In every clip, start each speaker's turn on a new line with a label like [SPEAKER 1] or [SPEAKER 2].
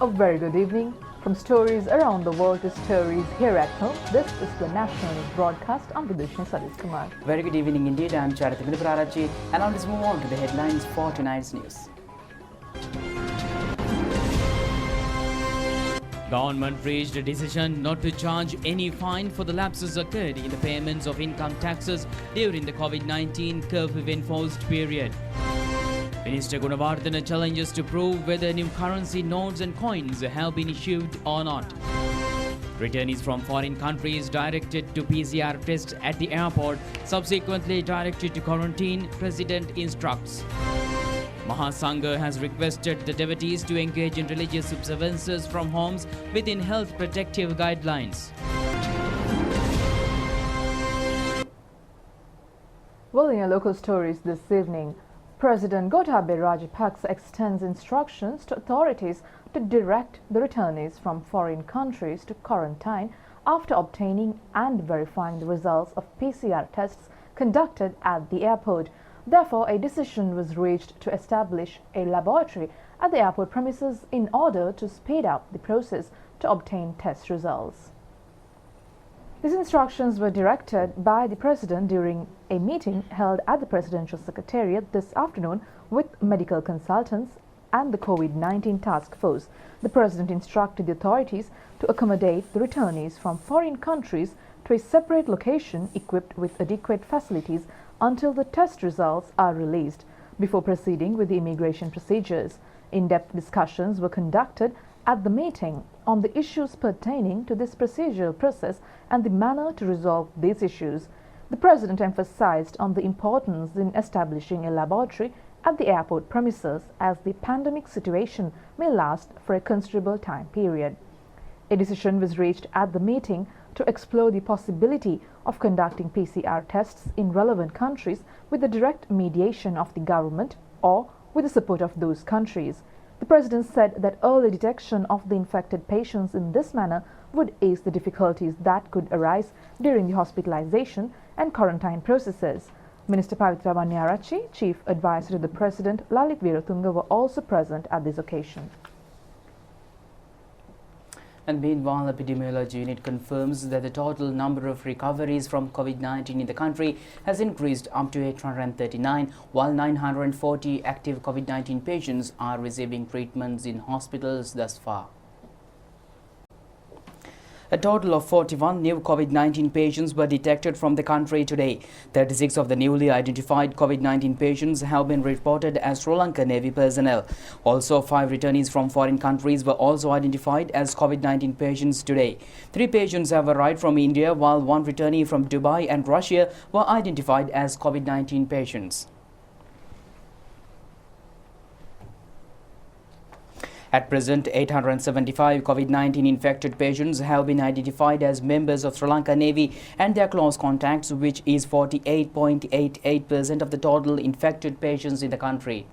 [SPEAKER 1] A very good evening. From stories around the world to stories here at home, this is the National News Broadcast. I'm Vidushin Sadish Kumar.
[SPEAKER 2] Very good evening indeed. I'm Charity Prarachi, and now let's move on to the headlines for tonight's news.
[SPEAKER 3] Government reached a decision not to charge any fine for the lapses occurred in the payments of income taxes during the COVID-19 curfew-enforced period. Minister Gunawardena challenges to prove whether new currency notes and coins have been issued or not. Returnees from foreign countries directed to PCR tests at the airport, subsequently directed to quarantine, President instructs. Mahasangha has requested the devotees to engage in religious observances from homes within health protective guidelines.
[SPEAKER 1] Well, in your local stories this evening, President Gotabaya Rajapaksa extends instructions to authorities to direct the returnees from foreign countries to quarantine after obtaining and verifying the results of PCR tests conducted at the airport. Therefore, a decision was reached to establish a laboratory at the airport premises in order to speed up the process to obtain test results. These instructions were directed by the President during a meeting held at the Presidential Secretariat this afternoon with medical consultants and the COVID-19 task force. The President instructed the authorities to accommodate the returnees from foreign countries to a separate location equipped with adequate facilities until the test results are released, before proceeding with the immigration procedures. In-depth discussions were conducted at the meeting on the issues pertaining to this procedural process and the manner to resolve these issues. The President emphasized on the importance in establishing a laboratory at the airport premises as the pandemic situation may last for a considerable time period. A decision was reached at the meeting to explore the possibility of conducting PCR tests in relevant countries with the direct mediation of the government or with the support of those countries. The President said that early detection of the infected patients in this manner would ease the difficulties that could arise during the hospitalization and quarantine processes. Minister Pavitravani Arachi, Chief Advisor to the President, Lalit Veeratunga, were also present at this occasion.
[SPEAKER 2] And meanwhile, epidemiology unit confirms that the total number of recoveries from COVID-19 in the country has increased up to 839, while 940 active COVID-19 patients are receiving treatments in hospitals thus far. A total of 41 new COVID-19 patients were detected from the country today. 36 of the newly identified COVID-19 patients have been reported as Sri Lanka Navy personnel. Also, 5 returnees from foreign countries were also identified as COVID-19 patients today. 3 patients have arrived from India, while 1 returnee from Dubai and Russia were identified as COVID-19 patients. At present, 875 COVID-19 infected patients have been identified as members of Sri Lanka Navy and their close contacts, which is 48.88% of the total infected patients in the country.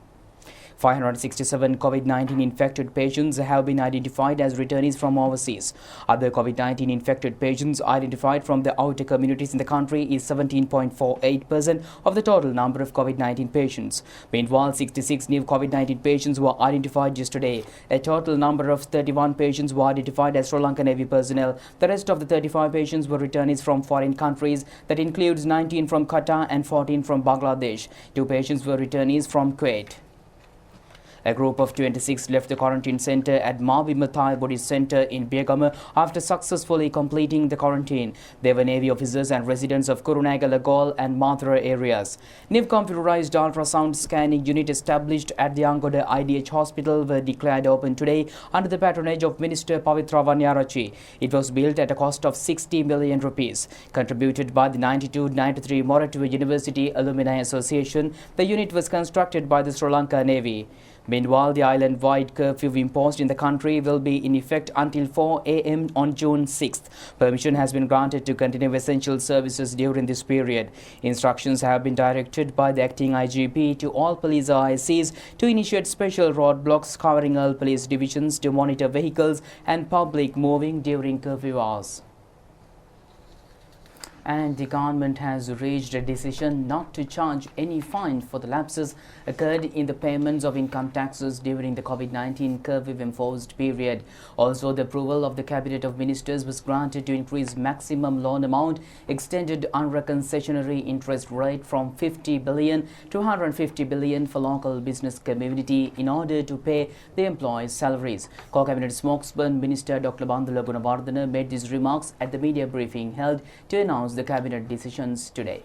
[SPEAKER 2] 567 COVID-19 infected patients have been identified as returnees from overseas. Other COVID-19 infected patients identified from the outer communities in the country is 17.48% of the total number of COVID-19 patients. Meanwhile, 66 new COVID-19 patients were identified yesterday. A total number of 31 patients were identified as Sri Lanka Navy personnel. The rest of the 35 patients were returnees from foreign countries. That includes 19 from Qatar and 14 from Bangladesh. 2 patients were returnees from Kuwait. A group of 26 left the quarantine center at Mavi Mathai Buddhist Center in Begama after successfully completing the quarantine. They were Navy officers and residents of Kurunaga, Lagol and Mathura areas. New computerized ultrasound scanning unit established at the Angoda IDH hospital were declared open today under the patronage of Minister Pavitravani Arachi. It was built at a cost of 60 million rupees. Contributed by the 92-93 Moratuwa University Alumni Association, the unit was constructed by the Sri Lanka Navy. Meanwhile, the island-wide curfew imposed in the country will be in effect until 4 a.m. on June 6th. Permission has been granted to continue essential services during this period. Instructions have been directed by the acting IGP to all police RICs to initiate special roadblocks covering all police divisions to monitor vehicles and public moving during curfew hours. And the government has reached a decision not to charge any fine for the lapses occurred in the payments of income taxes during the COVID-19 curfew enforced period. Also, the approval of the Cabinet of Ministers was granted to increase maximum loan amount extended under a concessionary interest rate from 50 billion to 150 billion for local business community in order to pay the employees' salaries. Co-Cabinet spokesman Minister Dr. Bandula Gunawardena made these remarks at the media briefing held to announce the Cabinet decisions today.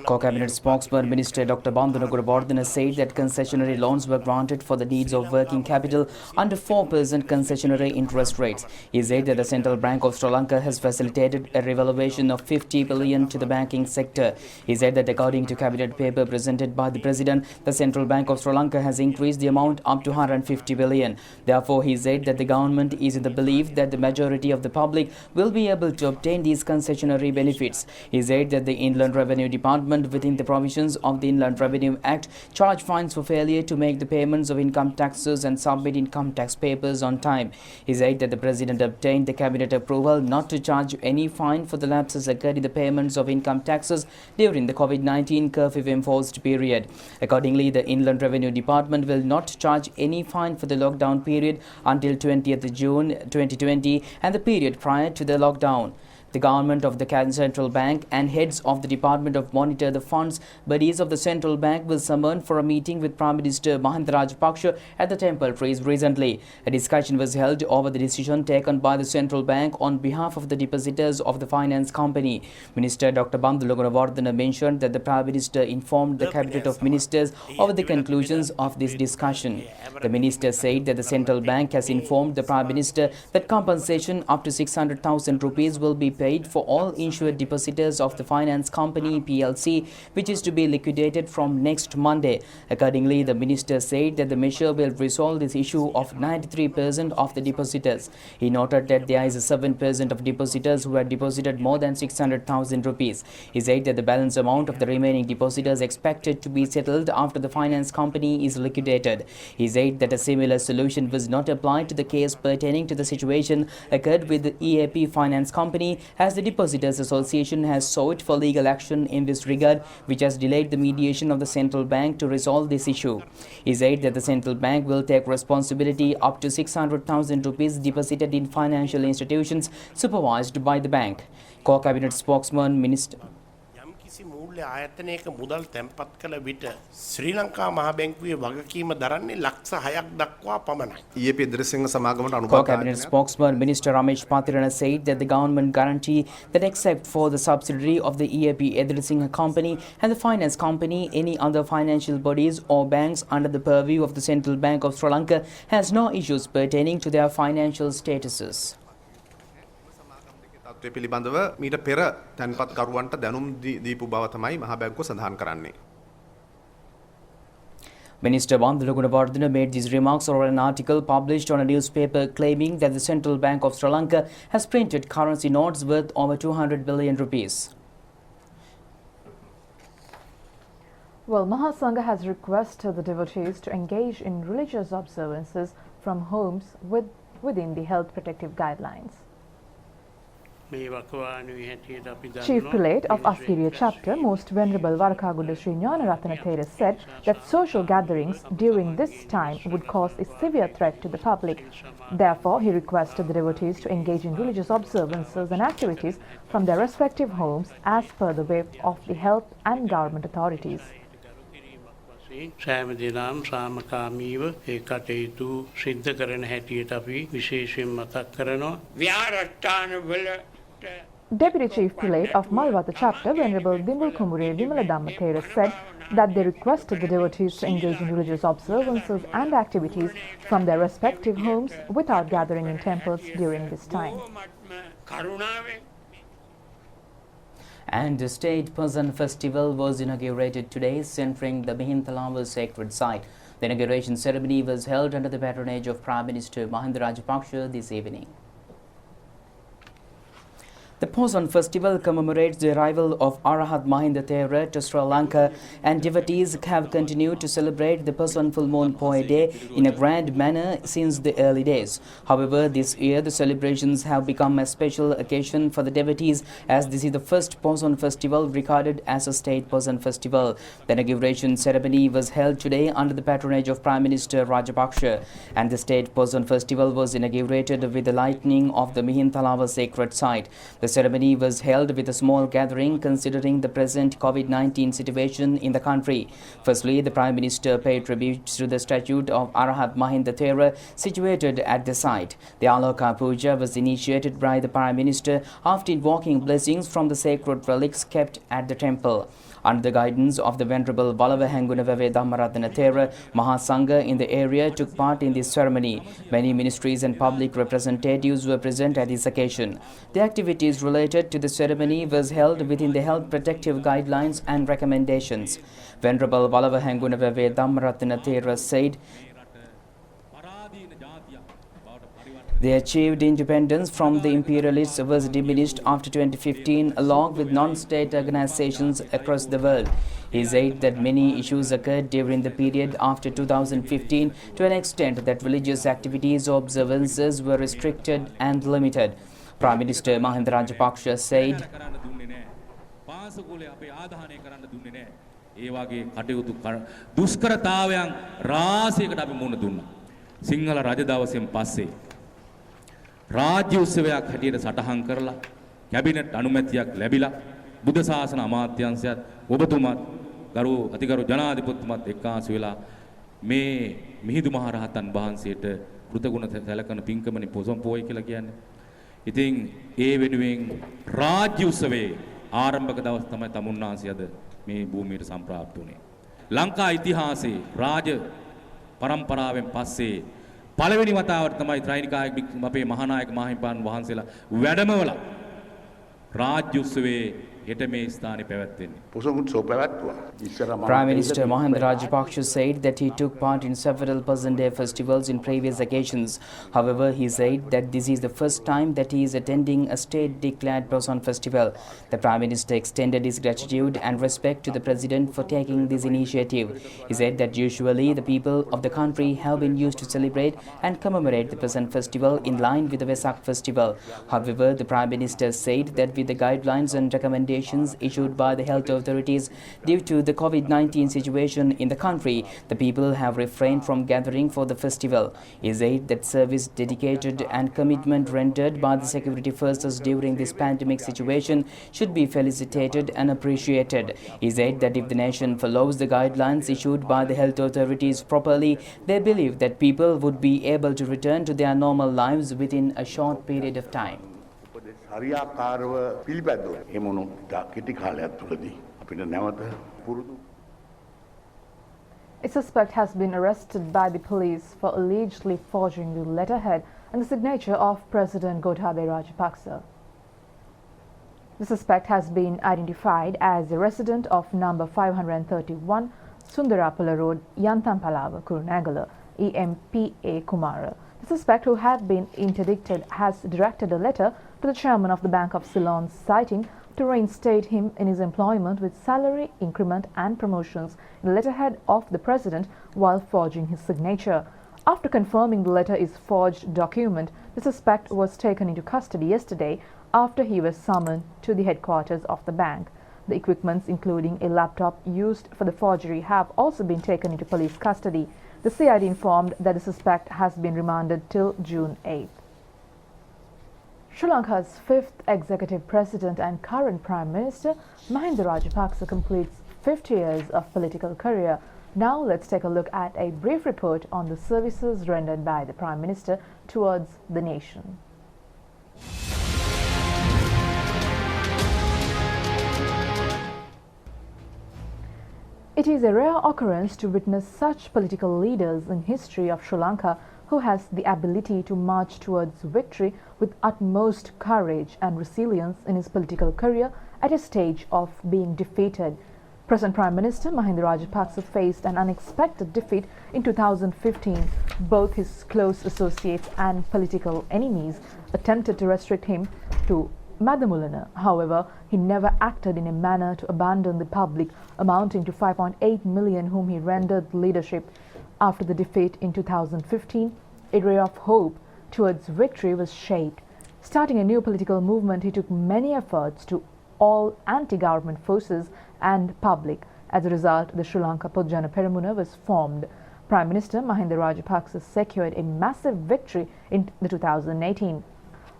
[SPEAKER 2] Co-Cabinet spokesman Minister Dr. Bandula Gunawardena said that concessionary loans were granted for the needs of working capital under 4% concessionary interest rates. He said that the Central Bank of Sri Lanka has facilitated a revaluation of 50 billion to the banking sector. He said that according to Cabinet paper presented by the President, the Central Bank of Sri Lanka has increased the amount up to 150 billion. Therefore, he said that the government is in the belief that the majority of the public will be able to obtain these concessionary benefits. He said that the Inland Revenue Department, within the provisions of the Inland Revenue Act, charge fines for failure to make the payments of income taxes and submit income tax papers on time. He said that the President obtained the Cabinet approval not to charge any fine for the lapses occurred in the payments of income taxes during the COVID-19 curfew enforced period. Accordingly, the Inland Revenue Department will not charge any fine for the lockdown period until 20th June 2020 and the period prior to the lockdown. The government of the Central Bank and heads of the Department of Monitor the Funds bodies of the Central Bank will summon for a meeting with Prime Minister Mahinda Rajapaksa at the Temple Trees recently. A discussion was held over the decision taken by the Central Bank on behalf of the depositors of the finance company. Minister Dr. Bandula Gunawardena mentioned that the Prime Minister informed the Cabinet of Ministers over the conclusions of this discussion. The Minister said that the Central Bank has informed the Prime Minister that compensation up to 600,000 rupees will be paid for all insured depositors of the finance company PLC, which is to be liquidated from next Monday. Accordingly, the minister said that the measure will resolve this issue of 93% of the depositors. He noted that there is 7% of depositors who had deposited more than 600,000 rupees. He said that the balance amount of the remaining depositors expected to be settled after the finance company is liquidated. He said that a similar solution was not applied to the case pertaining to the situation occurred with the EAP Finance Company, as the Depositors Association has sought for legal action in this regard, which has delayed the mediation of the Central Bank to resolve this issue. He said that the Central Bank will take responsibility up to 600,000 rupees deposited in financial institutions supervised by the bank. Co-Cabinet spokesman Minister
[SPEAKER 4] ආයතනයක මුදල් තැන්පත් කළ විට ශ්‍රී ලංකා මහ බැංකුවේ වගකීම දරන්නේ ලක්ෂ 6ක් දක්වා පමණයි.
[SPEAKER 5] ඊයේ Idirisinghe සමාගමට අනුබද්ධ
[SPEAKER 2] Co-Cabinet spokesman Minister Ramesh Patirana said that the government guarantee that except for the subsidiary of the EAP Edrisinghe Company and the finance company, any other financial bodies or banks under the purview of the Central Bank of Sri Lanka has no issues pertaining to their financial statuses.
[SPEAKER 5] තත්ත්වය පිළිබඳව මීට පෙර තැන්පත්කරුවන්ට දැනුම් දීපු බව තමයි මහා බැංකුව සඳහන් කරන්නේ.
[SPEAKER 2] Minister Bandula Gunawardena made these remarks over an article published on a newspaper claiming that the Central Bank of Sri Lanka has printed currency notes worth over 200 billion rupees.
[SPEAKER 1] Well, Mahasangha has requested the devotees to engage in religious observances from homes within the health protective guidelines. Chief Prelate of Asiriya Chapter, Most Venerable Varakagunda Sri Gnanaratana Thera said that social gatherings during this time would cause a severe threat to the public. Therefore, he requested the devotees to engage in religious observances and activities from their respective homes as per the way of the health and government authorities.
[SPEAKER 6] සෑම දිනම සාමකාමීව ඒ කටයුතු සිද්ධ කරන හැටියට අපි විශේෂයෙන් මතක් කරනවා. විහාරස්ථානවල
[SPEAKER 1] Deputy Chief Prelate of Malwata Chapter, Venerable Dimbul Kumure Vimala Dhammathera said that they requested the devotees to engage in religious observances and activities from their respective homes without gathering in temples during this time.
[SPEAKER 2] And the State Puzzan Festival was inaugurated today, centering the Mihintalawa sacred site. The inauguration ceremony was held under the patronage of Prime Minister Mahinda Rajapaksa this evening. The Poson Festival commemorates the arrival of Arahat Mahinda Thera to Sri Lanka, and devotees have continued to celebrate the Poson Full Moon Poy Day in a grand manner since the early days. However, this year the celebrations have become a special occasion for the devotees, as this is the first Poson Festival recorded as a state Poson Festival. The inauguration ceremony was held today under the patronage of Prime Minister Rajapaksa, and the state Poson Festival was inaugurated with the lighting of the Mihintalawa sacred site. The ceremony was held with a small gathering considering the present COVID-19 situation in the country. Firstly, the Prime Minister paid tribute to the statue of Arahat Mahinda Thera situated at the site. The Aloka Puja was initiated by the Prime Minister after invoking blessings from the sacred relics kept at the temple. Under the guidance of the Venerable Balavahangunavave Dhammaratana Thera, Mahasangha in the area took part in this ceremony. Many ministries and public representatives were present at this occasion. The activities related to the ceremony was held within the health protective guidelines and recommendations. Venerable Balavahangunavave Dhammaratana Thera said, "The achieved independence from the imperialists was diminished after 2015 along with non-state organizations across the world." He said that many issues occurred during the period after 2015 to an extent that religious activities or observances were restricted and limited. Prime Minister Mahinda Rajapaksa said,
[SPEAKER 7] Sinhala රජ දවසෙන් පස්සේ රාජ්‍ය උත්සවයක් හැටියට සටහන් කරලා cabinet අනුමැතියක් ලැබිලා බුද්ධ ශාසන අමාත්‍යාංශයත් ඔබතුමත් ගරු අතිගරු ජනාධිපතිතුමත් එක්කාසු වෙලා මේ මිහිඳු මහ රහතන් වහන්සේට කෘතගුණ සැලකන පින්කමනේ පොසොන් පොයි කියලා කියන්නේ. ඉතින් ඒ වෙනුවෙන් රාජ්‍ය උත්සවයේ ආරම්භක දවස් තමයි තමුන්නාන්සේ අද මේ භූමියට සම්ප්‍රාප්ත වුණේ. ලංකා ඉතිහාසයේ රාජ परंपराවෙන් පස්සේ පළවෙනි වතාවට තමයි ත්‍රිනිකායක අපේ මහානායක මාහිමිපාණන් වහන්සේලා වැඩමවලා රාජ්‍ය උත්සවයේ හෙට මේ ස්ථානයේ පැවැත්වෙන්නේ.
[SPEAKER 2] Prime Minister Mahinda Rajapaksa said that he took part in several Poson Day festivals in previous occasions. However, he said that this is the first time that he is attending a state-declared Poson festival. The Prime Minister extended his gratitude and respect to the President for taking this initiative. He said that usually the people of the country have been used to celebrate and commemorate the Poson festival in line with the Vesak festival. However, the Prime Minister said that with the guidelines and recommendations issued by the health authorities due to the COVID-19 situation in the country, the people have refrained from gathering for the festival. He said that service dedicated and commitment rendered by the security forces during this pandemic situation should be felicitated and appreciated. He said that if the nation follows the guidelines issued by the health authorities properly, they believe that people would be able to return to their normal lives within a short period of time.
[SPEAKER 8] හරියාකාරව පිළිපැදුවා. එමුණු කෙටි කාලයක් තුලදී අපිට නැවත පුරුදු.
[SPEAKER 1] A suspect has been arrested by the police for allegedly forging the letterhead and the signature of President Gotabaya Rajapaksa. The suspect has been identified as a resident of number 531 Sundarapala Road, Yantampalawa, Kurunegala, EMPA Kumara. The suspect, who had been interdicted, has directed a letter to the chairman of the Bank of Ceylon, citing to reinstate him in his employment with salary, increment and promotions in the letterhead of the president while forging his signature. After confirming the letter is forged document, the suspect was taken into custody yesterday after he was summoned to the headquarters of the bank. The equipments, including a laptop used for the forgery, have also been taken into police custody. The CID informed that the suspect has been remanded till June 8th. Sri Lanka's fifth executive president and current Prime Minister, Mahinda Rajapaksa, completes 50 years of political career. Now let's take a look at a brief report on the services rendered by the Prime Minister towards the nation. It is a rare occurrence to witness such political leaders in history of Sri Lanka who has the ability to march towards victory with utmost courage and resilience in his political career at a stage of being defeated. Present Prime Minister Mahinda Rajapaksa faced an unexpected defeat in 2015. Both his close associates and political enemies attempted to restrict him to Madhumulana. However, he never acted in a manner to abandon the public, amounting to 5.8 million whom he rendered leadership. After the defeat in 2015, a ray of hope towards victory was shaped. Starting a new political movement, he took many efforts to all anti-government forces and public. As a result, the Sri Lanka Podujana Peramuna was formed. Prime Minister Mahinda Rajapaksa secured a massive victory in the 2018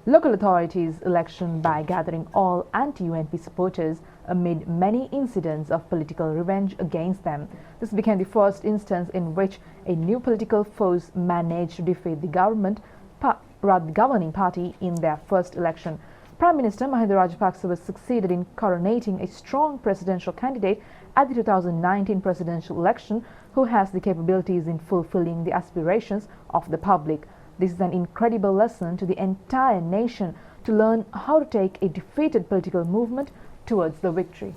[SPEAKER 1] local authorities election by gathering all anti-UNP supporters amid many incidents of political revenge against them. This became the first instance in which a new political force managed to defeat the governing party in their first election. Prime Minister Mahinda Rajapaksa was succeeded in coronating a strong presidential candidate at the 2019 presidential election who has the capabilities in fulfilling the aspirations of the public. This is an incredible lesson to the entire nation to learn how to take a defeated political movement towards the victory.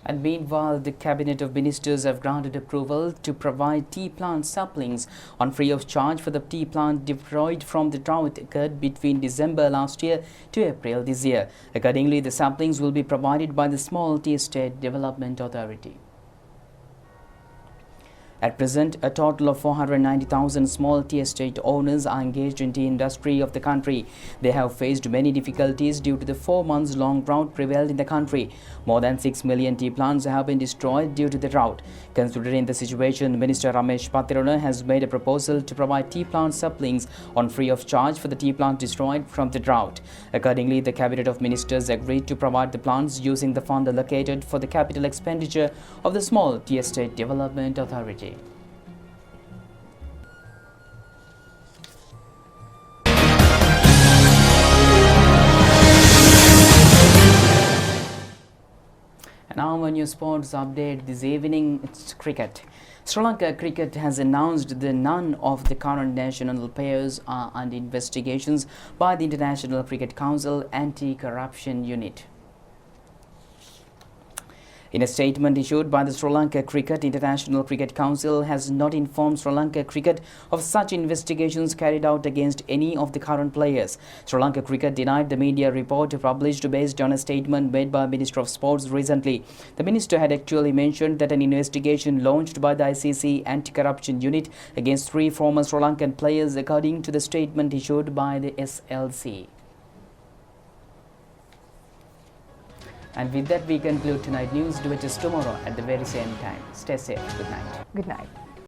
[SPEAKER 2] And meanwhile, the Cabinet of Ministers have granted approval to provide tea plant saplings on free of charge for the tea plant destroyed from the drought occurred between December last year to April this year. Accordingly, the saplings will be provided by the Small Tea Estate Development Authority. At present, a total of 490,000 small tea estate owners are engaged in tea industry of the country. They have faced many difficulties due to the 4 months long drought prevailed in the country. More than 6 million tea plants have been destroyed due to the drought. Considering the situation, Minister Ramesh Patirana has made a proposal to provide tea plant saplings on free of charge for the tea plant destroyed from the drought. Accordingly, the Cabinet of Ministers agreed to provide the plants using the fund allocated for the capital expenditure of the Small Tea Estate Development Authority. Now on your sports update this evening, it's cricket. Sri Lanka Cricket has announced that none of the current national players are under investigations by the International Cricket Council Anti-Corruption Unit. In a statement issued by the Sri Lanka Cricket, International Cricket Council has not informed Sri Lanka Cricket of such investigations carried out against any of the current players. Sri Lanka Cricket denied the media report published based on a statement made by Minister of Sports recently. The minister had actually mentioned that an investigation launched by the ICC Anti-Corruption Unit against 3 former Sri Lankan players, according to the statement issued by the SLC. And with that, we conclude tonight's news. Do it just tomorrow at the very same time. Stay safe. Good night.
[SPEAKER 1] Good night.